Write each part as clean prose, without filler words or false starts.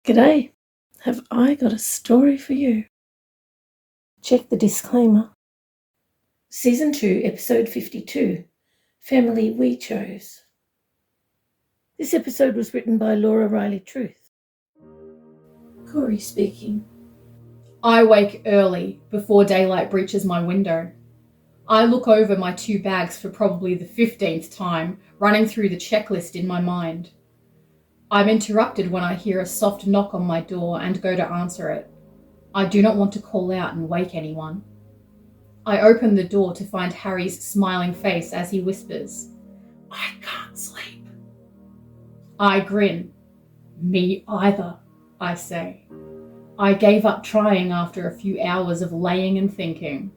G'day, have I got a story for you? Check the disclaimer. Season 2, Episode 52, Family We Chose. This episode was written by Laura Riley Truth. Corey speaking. I wake early before daylight breaches my window. I look over my 2 bags for probably the 15th time, running through the checklist in my mind. I'm interrupted when I hear a soft knock on my door and go to answer it. I do not want to call out and wake anyone. I open the door to find Harry's smiling face as he whispers, "I can't sleep." I grin. "Me either," I say. I gave up trying after a few hours of laying and thinking.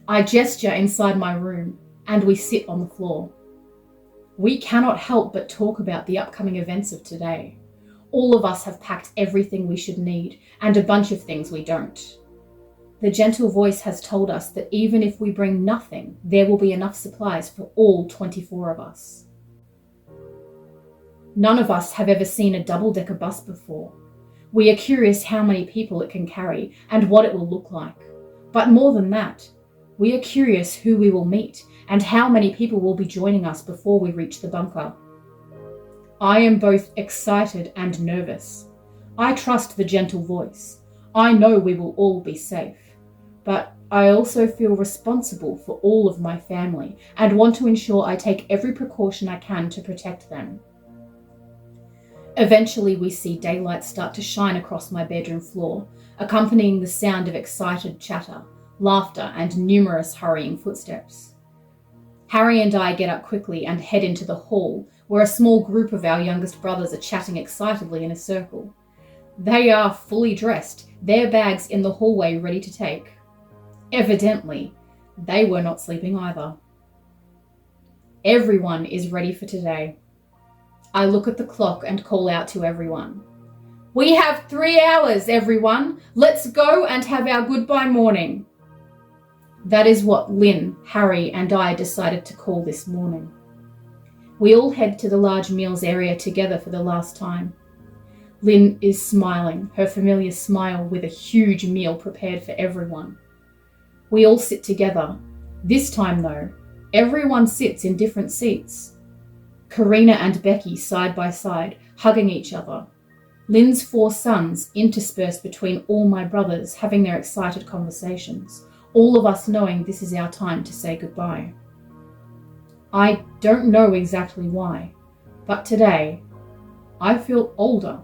I gesture inside my room, and we sit on the floor. We cannot help but talk about the upcoming events of today. All of us have packed everything we should need, and a bunch of things we don't. The gentle voice has told us that even if we bring nothing, there will be enough supplies for all 24 of us. None of us have ever seen a double-decker bus before. We are curious how many people it can carry and what it will look like. But more than that, we are curious who we will meet and how many people will be joining us before we reach the bunker. I am both excited and nervous. I trust the gentle voice. I know we will all be safe. But I also feel responsible for all of my family and want to ensure I take every precaution I can to protect them. Eventually, we see daylight start to shine across my bedroom floor, accompanying the sound of excited chatter, laughter, and numerous hurrying footsteps. Harry and I get up quickly and head into the hall, where a small group of our youngest brothers are chatting excitedly in a circle. They are fully dressed, their bags in the hallway ready to take. Evidently, they were not sleeping either. Everyone is ready for today. I look at the clock and call out to everyone. "We have 3 hours, everyone. Let's go and have our goodbye morning." That is what Lynn, Harry, and I decided to call this morning. We all head to the large meals area together for the last time. Lynn is smiling, her familiar smile with a huge meal prepared for everyone. We all sit together. This time, though, everyone sits in different seats. Karina and Becky side by side, hugging each other. Lynn's 4 sons interspersed between all my brothers, having their excited conversations, all of us knowing this is our time to say goodbye. I don't know exactly why, but today, I feel older.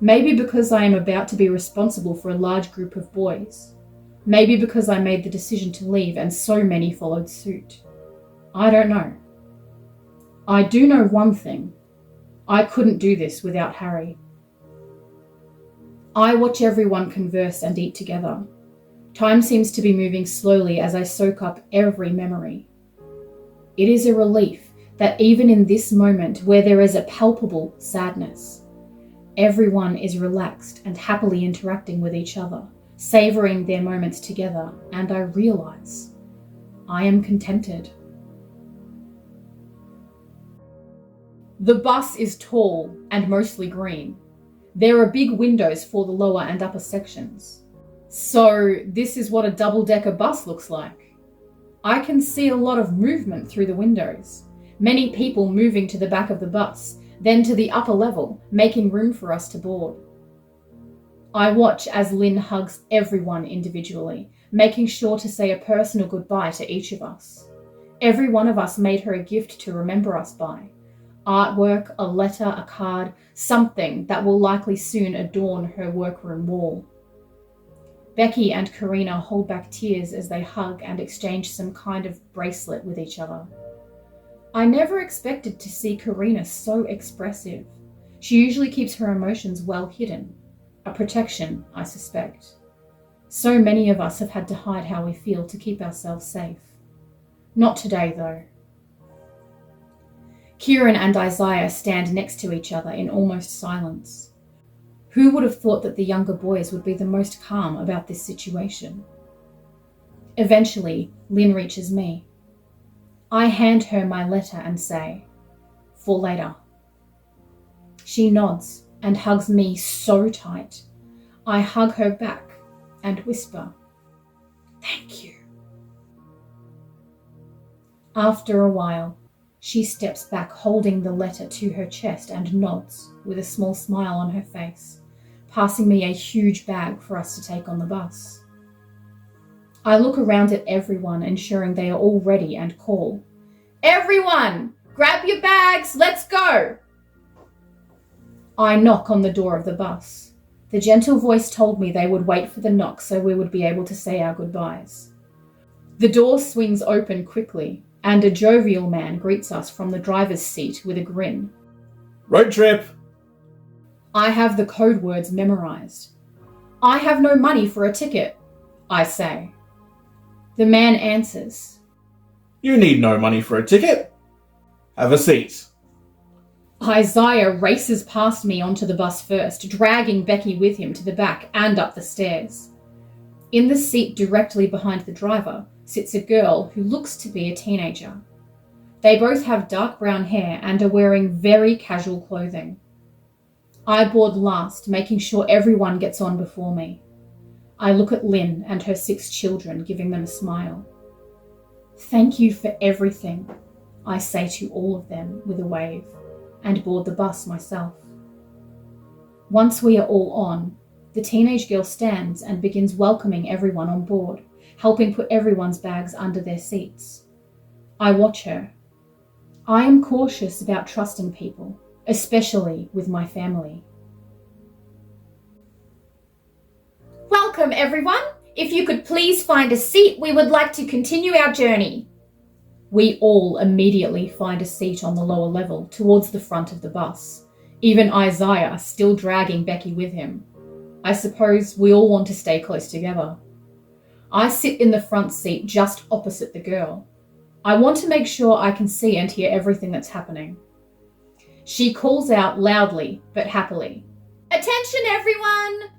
Maybe because I am about to be responsible for a large group of boys. Maybe because I made the decision to leave and so many followed suit. I don't know. I do know one thing. I couldn't do this without Harry. I watch everyone converse and eat together. Time seems to be moving slowly as I soak up every memory. It is a relief that even in this moment where there is a palpable sadness, everyone is relaxed and happily interacting with each other, savoring their moments together, and I realize I am contented. The bus is tall and mostly green. There are big windows for the lower and upper sections. So this is what a double-decker bus looks like. I can see a lot of movement through the windows. Many people moving to the back of the bus, then to the upper level, making room for us to board. I watch as Lynn hugs everyone individually, making sure to say a personal goodbye to each of us. Every one of us made her a gift to remember us by. Artwork, a letter, a card, something that will likely soon adorn her workroom wall. Becky and Karina hold back tears as they hug and exchange some kind of bracelet with each other. I never expected to see Karina so expressive. She usually keeps her emotions well hidden. A protection, I suspect. So many of us have had to hide how we feel to keep ourselves safe. Not today, though. Kieran and Isaiah stand next to each other in almost silence. Who would have thought that the younger boys would be the most calm about this situation? Eventually, Lynn reaches me. I hand her my letter and say, "For later." She nods and hugs me so tight. I hug her back and whisper, "Thank you." After a while, she steps back holding the letter to her chest and nods with a small smile on her face, passing me a huge bag for us to take on the bus. I look around at everyone, ensuring they are all ready, and call, "Everyone, grab your bags, let's go!" I knock on the door of the bus. The gentle voice told me they would wait for the knock so we would be able to say our goodbyes. The door swings open quickly, and a jovial man greets us from the driver's seat with a grin. "Road trip!" I have the code words memorized. "I have no money for a ticket," I say. The man answers, "You need no money for a ticket. Have a seat." Isaiah races past me onto the bus first, dragging Becky with him to the back and up the stairs. In the seat directly behind the driver sits a girl who looks to be a teenager. They both have dark brown hair and are wearing very casual clothing. I board last, making sure everyone gets on before me. I look at Lynn and her 6 children, giving them a smile. "Thank you for everything," I say to all of them with a wave, and board the bus myself. Once we are all on, the teenage girl stands and begins welcoming everyone on board, helping put everyone's bags under their seats. I watch her. I am cautious about trusting people, especially with my family. "Welcome, everyone. If you could please find a seat, we would like to continue our journey." We all immediately find a seat on the lower level towards the front of the bus, even Isaiah still dragging Becky with him. I suppose we all want to stay close together. I sit in the front seat just opposite the girl. I want to make sure I can see and hear everything that's happening. She calls out loudly but happily, "Attention, everyone!"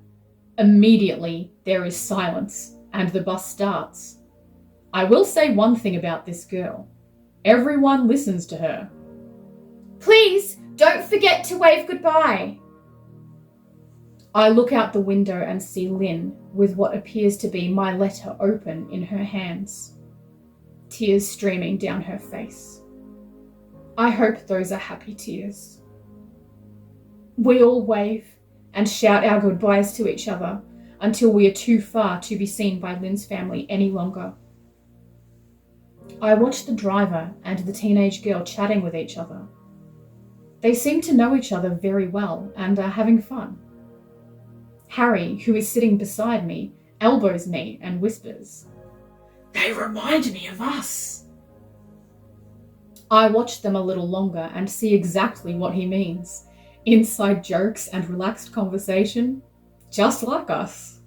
Immediately, there is silence, and the bus starts. I will say one thing about this girl. Everyone listens to her. "Please, don't forget to wave goodbye." I look out the window and see Lynn with what appears to be my letter open in her hands, tears streaming down her face. I hope those are happy tears. We all wave and shout our goodbyes to each other until we are too far to be seen by Lynn's family any longer. I watch the driver and the teenage girl chatting with each other. They seem to know each other very well and are having fun. Harry, who is sitting beside me, elbows me and whispers, "They remind me of us." I watch them a little longer and see exactly what he means. Inside jokes and relaxed conversation, just like us.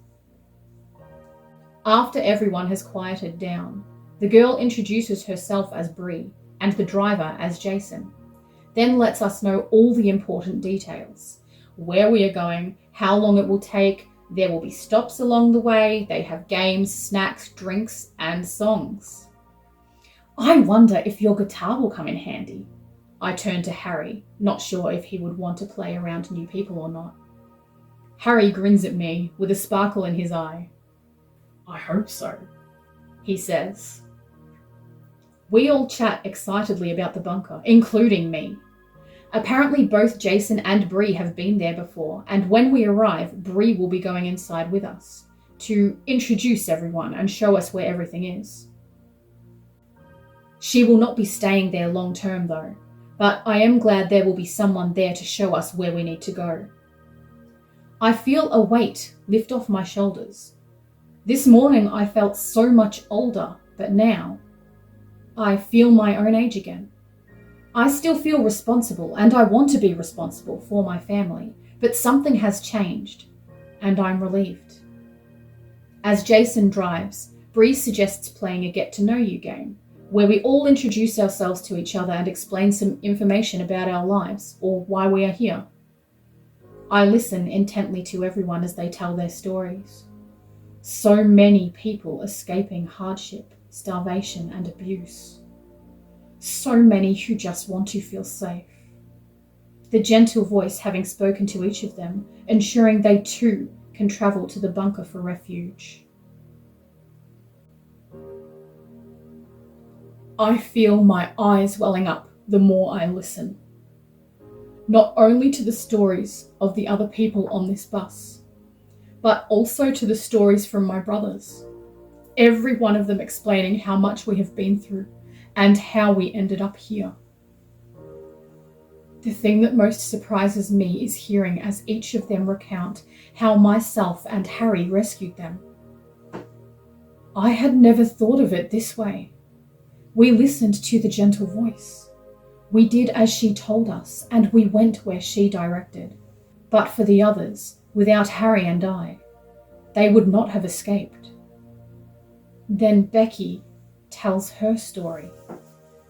After everyone has quieted down, the girl introduces herself as Bree and the driver as Jason, then lets us know all the important details. Where we are going, how long it will take, there will be stops along the way, they have games, snacks, drinks, and songs. "I wonder if your guitar will come in handy." I turn to Harry, not sure if he would want to play around new people or not. Harry grins at me with a sparkle in his eye. "I hope so," he says. We all chat excitedly about the bunker, including me. Apparently both Jason and Bree have been there before, and when we arrive, Bree will be going inside with us to introduce everyone and show us where everything is. She will not be staying there long term though, but I am glad there will be someone there to show us where we need to go. I feel a weight lift off my shoulders. This morning I felt so much older, but now I feel my own age again. I still feel responsible, and I want to be responsible for my family, but something has changed, and I'm relieved. As Jason drives, Bree suggests playing a get-to-know-you game, where we all introduce ourselves to each other and explain some information about our lives, or why we are here. I listen intently to everyone as they tell their stories. So many people escaping hardship, starvation, and abuse. So many who just want to feel safe. the gentle voice having spoken to each of them, ensuring they too can travel to the bunker for refuge. I feel my eyes welling up the more I listen, not only to the stories of the other people on this bus, but also to the stories from my brothers, every one of them explaining how much we have been through and how we ended up here. The thing that most surprises me is hearing as each of them recount how myself and Harry rescued them. I had never thought of it this way. We listened to the gentle voice. We did as she told us, and we went where she directed. But for the others, without Harry and I, they would not have escaped. Then Becky tells her story,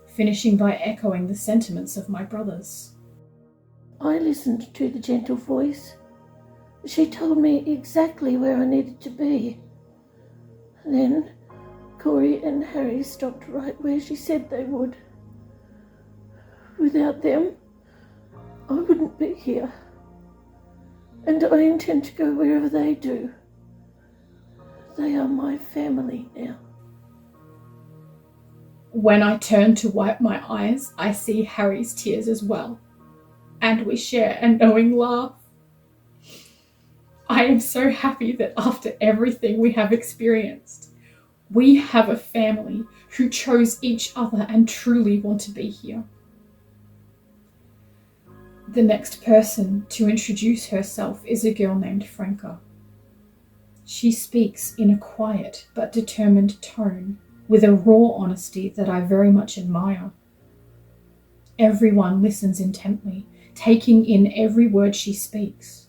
finishing by echoing the sentiments of my brothers. I listened to the gentle voice. She told me exactly where I needed to be. Then Corey and Harry stopped right where she said they would. Without them, I wouldn't be here. And I intend to go wherever they do. They are my family now. When I turn to wipe my eyes, I see Harry's tears as well, and we share a knowing laugh. I am so happy that after everything we have experienced, we have a family who chose each other and truly want to be here. The next person to introduce herself is a girl named Franca. She speaks in a quiet but determined tone, with a raw honesty that I very much admire. Everyone listens intently, taking in every word she speaks.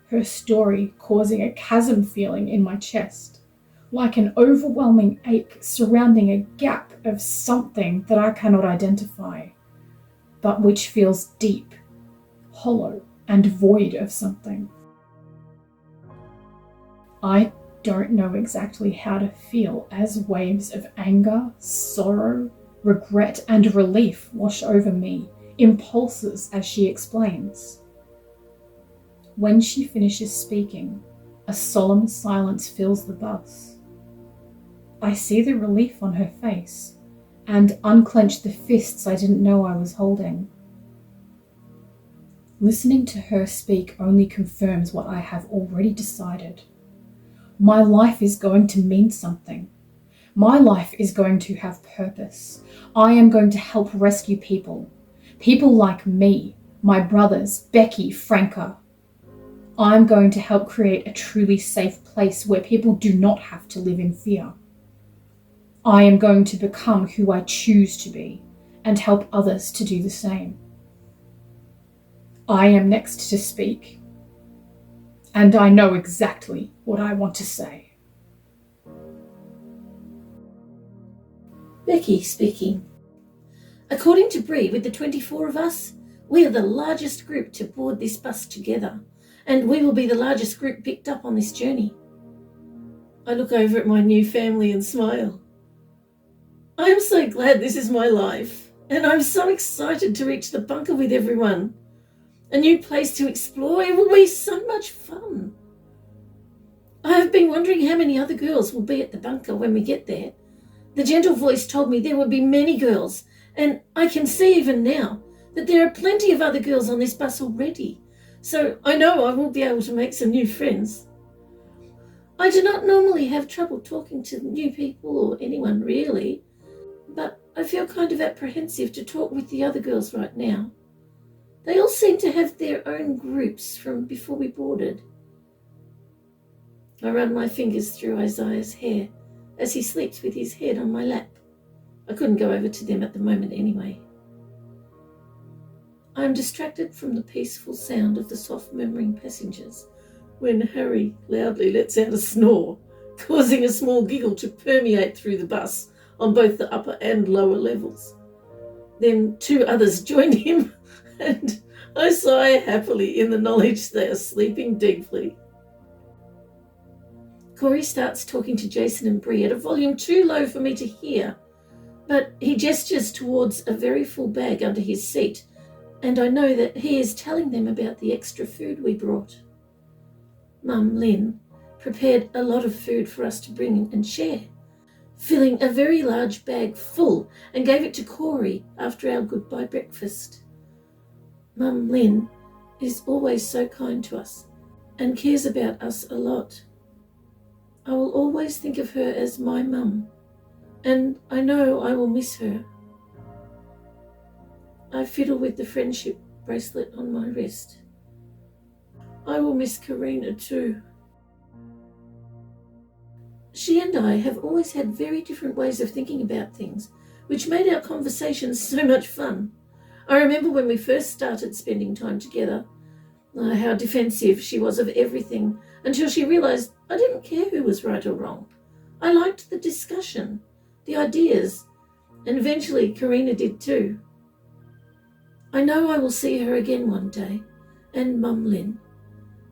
Her story causing a chasm feeling in my chest, like an overwhelming ache surrounding a gap of something that I cannot identify, but which feels deep, hollow, and void of something. I don't know exactly how to feel as waves of anger, sorrow, regret, and relief wash over me, impulses as she explains. When she finishes speaking, a solemn silence fills the bus. I see the relief on her face and unclench the fists I didn't know I was holding. Listening to her speak only confirms what I have already decided. My life is going to mean something. My life is going to have purpose. I am going to help rescue people. People like me, my brothers, Becky, Franca. I'm going to help create a truly safe place where people do not have to live in fear. I am going to become who I choose to be and help others to do the same. I am next to speak, and I know exactly what I want to say. Becky speaking. According to Bree, with the 24 of us, we are the largest group to board this bus together, and we will be the largest group picked up on this journey. I look over at my new family and smile. I am so glad this is my life, and I'm so excited to reach the bunker with everyone. A new place to explore, it will be so much fun. I have been wondering how many other girls will be at the bunker when we get there. The gentle voice told me there would be many girls, and I can see even now that there are plenty of other girls on this bus already, so I know I will be able to make some new friends. I do not normally have trouble talking to new people or anyone really, but I feel kind of apprehensive to talk with the other girls right now. They all seem to have their own groups from before we boarded. I run my fingers through Isaiah's hair as he sleeps with his head on my lap. I couldn't go over to them at the moment anyway. I am distracted from the peaceful sound of the soft murmuring passengers when Harry loudly lets out a snore, causing a small giggle to permeate through the bus on both the upper and lower levels. Then two others join him, and I sigh happily in the knowledge they are sleeping deeply. Corey starts talking to Jason and Bree at a volume too low for me to hear, but he gestures towards a very full bag under his seat and I know that he is telling them about the extra food we brought. Mum Lynn prepared a lot of food for us to bring and share, filling a very large bag full, and gave it to Corey after our goodbye breakfast. Mum Lynn is always so kind to us and cares about us a lot. I will always think of her as my mum, and I know I will miss her. I fiddle with the friendship bracelet on my wrist. I will miss Karina too. She and I have always had very different ways of thinking about things, which made our conversations so much fun. I remember when we first started spending time together, how defensive she was of everything, until she realised I didn't care who was right or wrong. I liked the discussion, the ideas, and eventually Karina did too. I know I will see her again one day, and Mum Lynn.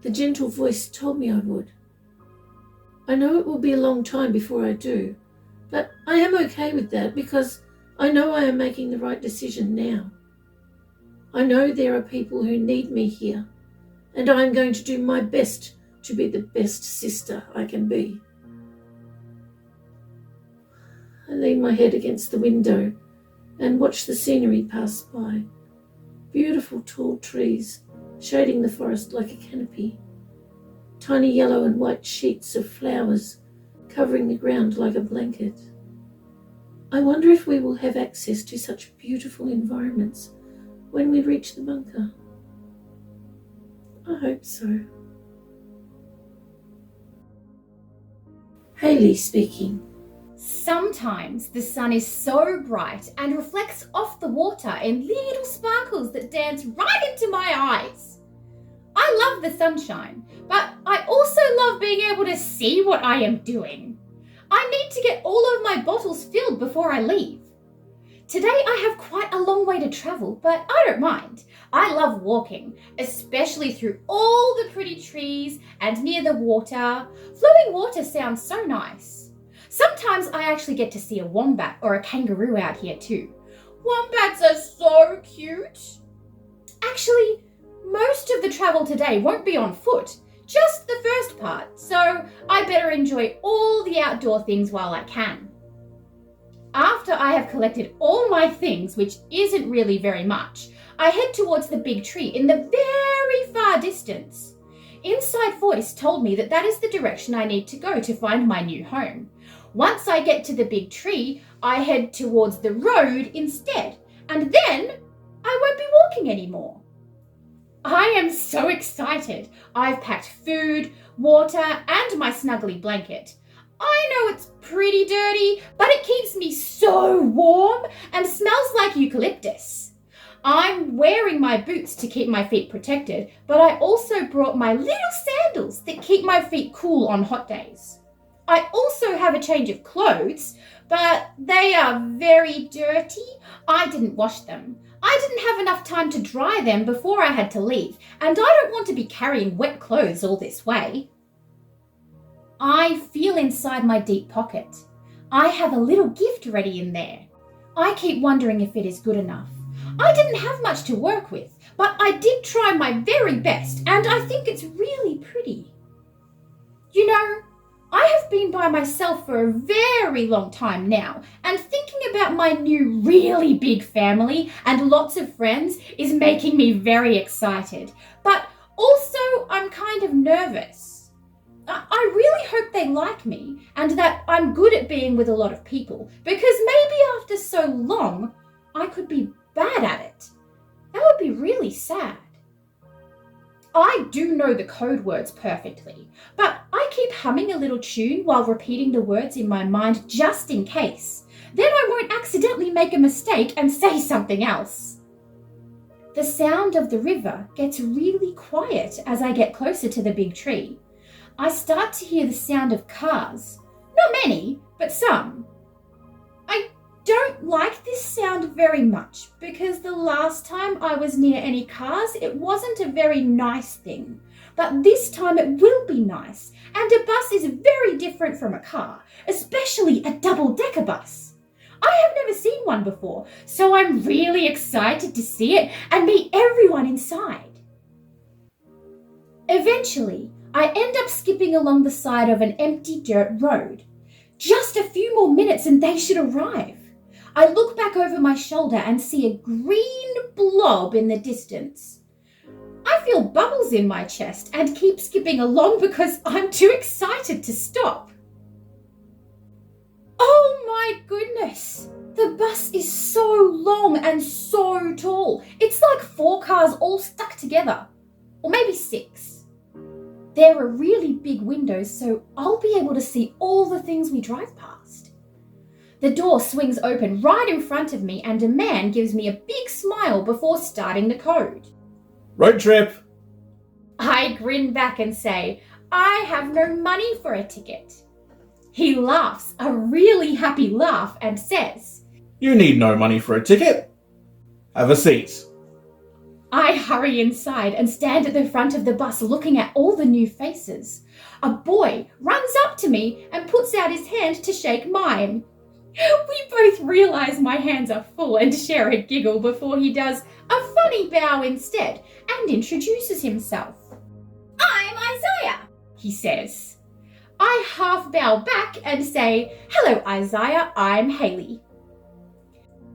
The gentle voice told me I would. I know it will be a long time before I do, but I am okay with that because I know I am making the right decision now. I know there are people who need me here, and I am going to do my best to be the best sister I can be. I lean my head against the window and watch the scenery pass by. Beautiful tall trees shading the forest like a canopy. Tiny yellow and white sheets of flowers covering the ground like a blanket. I wonder if we will have access to such beautiful environments when we reach the bunker. I hope so. Hayley speaking. Sometimes the sun is so bright and reflects off the water in little sparkles that dance right into my eyes. I love the sunshine, but I also love being able to see what I am doing. I need to get all of my bottles filled before I leave. Today I have quite a long way to travel, but I don't mind. I love walking, especially through all the pretty trees and near the water. Flowing water sounds so nice. Sometimes I actually get to see a wombat or a kangaroo out here too. Wombats are so cute. Actually, most of the travel today won't be on foot, just the first part, so I better enjoy all the outdoor things while I can. After I have collected all my things, which isn't really very much, I head towards the big tree in the very far distance. Inside Voice told me that that is the direction I need to go to find my new home. Once I get to the big tree, I head towards the road instead, and then I won't be walking anymore. I am so excited. I've packed food, water, and my snuggly blanket. I know it's pretty dirty, but it keeps me so warm and smells like eucalyptus. I'm wearing my boots to keep my feet protected, but I also brought my little sandals that keep my feet cool on hot days. I also have a change of clothes, but they are very dirty. I didn't wash them. I didn't have enough time to dry them before I had to leave, and I don't want to be carrying wet clothes all this way. I feel inside my deep pocket. I have a little gift ready in there. I keep wondering if it is good enough. I didn't have much to work with, but I did try my very best, and I think it's really pretty. You know, I have been by myself for a very long time now, and thinking about my new really big family and lots of friends is making me very excited, but also I'm kind of nervous. I really hope they like me and that I'm good at being with a lot of people, because maybe after so long I could be bad at it. That would be really sad. I do know the code words perfectly, but I keep humming a little tune while repeating the words in my mind just in case. Then I won't accidentally make a mistake and say something else. The sound of the river gets really quiet as I get closer to the big tree. I start to hear the sound of cars. Not many, but some. I don't like this sound very much because the last time I was near any cars, it wasn't a very nice thing. But this time it will be nice, and a bus is very different from a car, especially a double-decker bus. I have never seen one before, so I'm really excited to see it and meet everyone inside. Eventually, I end up skipping along the side of an empty dirt road. Just a few more minutes and they should arrive. I look back over my shoulder and see a green blob in the distance. I feel bubbles in my chest and keep skipping along because I'm too excited to stop. Oh my goodness! The bus is so long and so tall. It's like 4 cars all stuck together. Or maybe 6. There are really big windows, so I'll be able to see all the things we drive past. The door swings open right in front of me and a man gives me a big smile before starting the code. Road trip. I grin back and say, I have no money for a ticket. He laughs a really happy laugh and says, You need no money for a ticket. Have a seat. I hurry inside and stand at the front of the bus looking at all the new faces. A boy runs up to me and puts out his hand to shake mine. We both realise my hands are full and share a giggle before he does a funny bow instead and introduces himself. I'm Isaiah, he says. I half bow back and say, Hello Isaiah, I'm Hayley.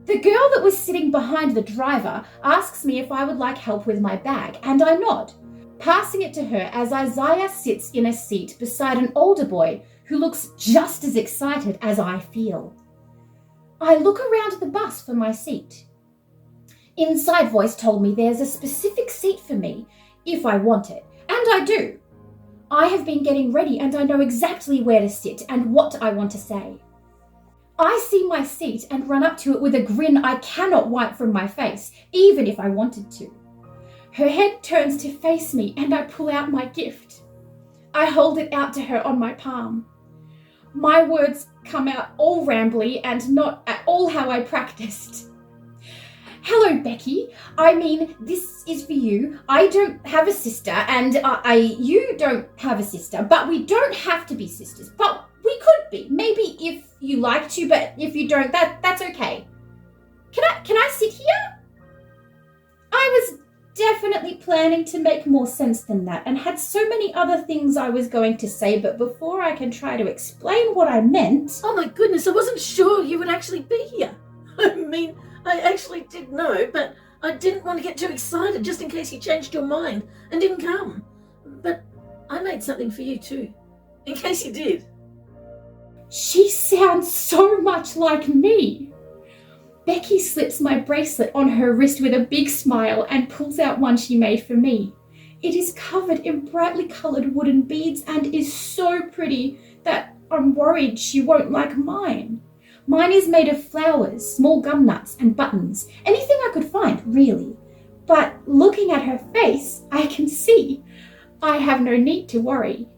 The girl that was sitting behind the driver asks me if I would like help with my bag, and I nod, passing it to her as Isaiah sits in a seat beside an older boy who looks just as excited as I feel. I look around the bus for my seat. Inside voice told me there's a specific seat for me if I want it, and I do. I have been getting ready and I know exactly where to sit and what I want to say. I see my seat and run up to it with a grin I cannot wipe from my face, even if I wanted to. Her head turns to face me and I pull out my gift. I hold it out to her on my palm. My words come out all rambly and not at all how I practiced. Hello, Becky. I mean, this is for you. I don't have a sister and you don't have a sister, but we don't have to be sisters. But we could be. Maybe if you like to, but if you don't, that's okay. Can I sit here? I was definitely planning to make more sense than that and had so many other things I was going to say, but before I can try to explain what I meant... Oh my goodness, I wasn't sure you would actually be here. I mean, I actually did know, but I didn't want to get too excited just in case you changed your mind and didn't come. But I made something for you too, in case you did. She sounds so much like me. Becky slips my bracelet on her wrist with a big smile and pulls out one she made for me. It is covered in brightly coloured wooden beads and is so pretty that I'm worried she won't like mine. Mine is made of flowers, small gum nuts and buttons, anything I could find, really. But looking at her face, I can see I have no need to worry.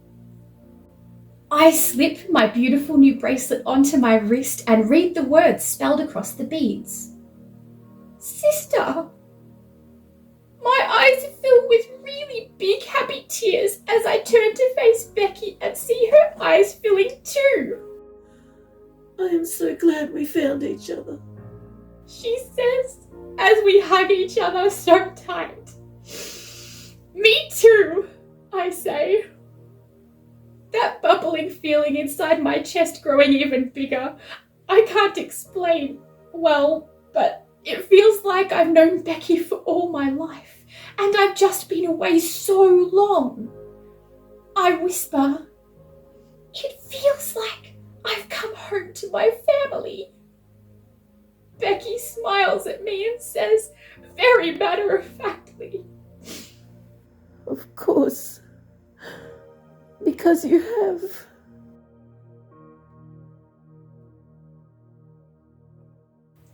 I slip my beautiful new bracelet onto my wrist and read the words spelled across the beads. Sister! My eyes fill with really big happy tears as I turn to face Becky and see her eyes filling too. I am so glad we found each other, she says as we hug each other so tight. Me too, I say. That bubbling feeling inside my chest growing even bigger. I can't explain well, but it feels like I've known Becky for all my life, and I've just been away so long. I whisper, it feels like I've come home to my family. Becky smiles at me and says, very matter-of-factly, Of course. Because you have.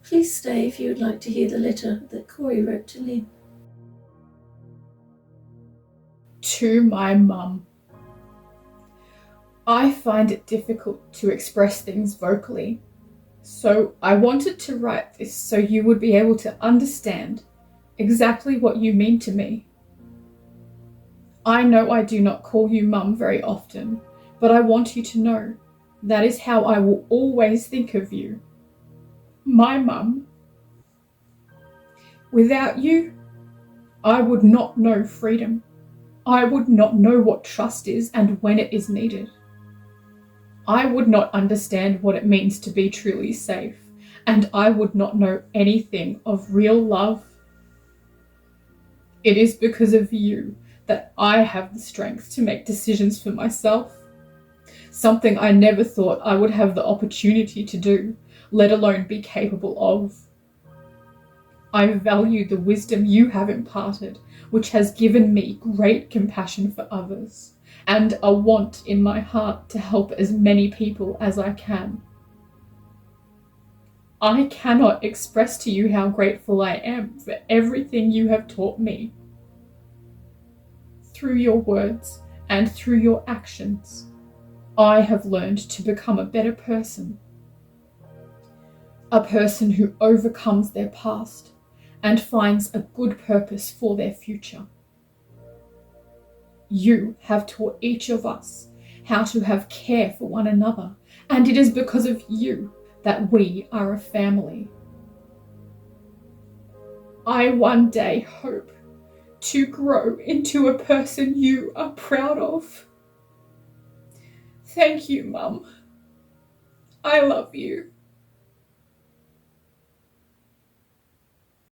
Please stay if you would like to hear the letter that Corey wrote to Lynn. To my mum. I find it difficult to express things vocally, so I wanted to write this so you would be able to understand exactly what you mean to me. I know I do not call you Mum very often, but I want you to know that is how I will always think of you. my mum. Without you, I would not know freedom. I would not know what trust is and when it is needed. I would not understand what it means to be truly safe, and I would not know anything of real love. It is because of you that I have the strength to make decisions for myself, something I never thought I would have the opportunity to do, let alone be capable of. I value the wisdom you have imparted, which has given me great compassion for others, and a want in my heart to help as many people as I can. I cannot express to you how grateful I am for everything you have taught me. Through your words and through your actions, I have learned to become a better person. A person who overcomes their past and finds a good purpose for their future. You have taught each of us how to have care for one another, and it is because of you that we are a family. I one day hope to grow into a person you are proud of. Thank you, Mum. I love you.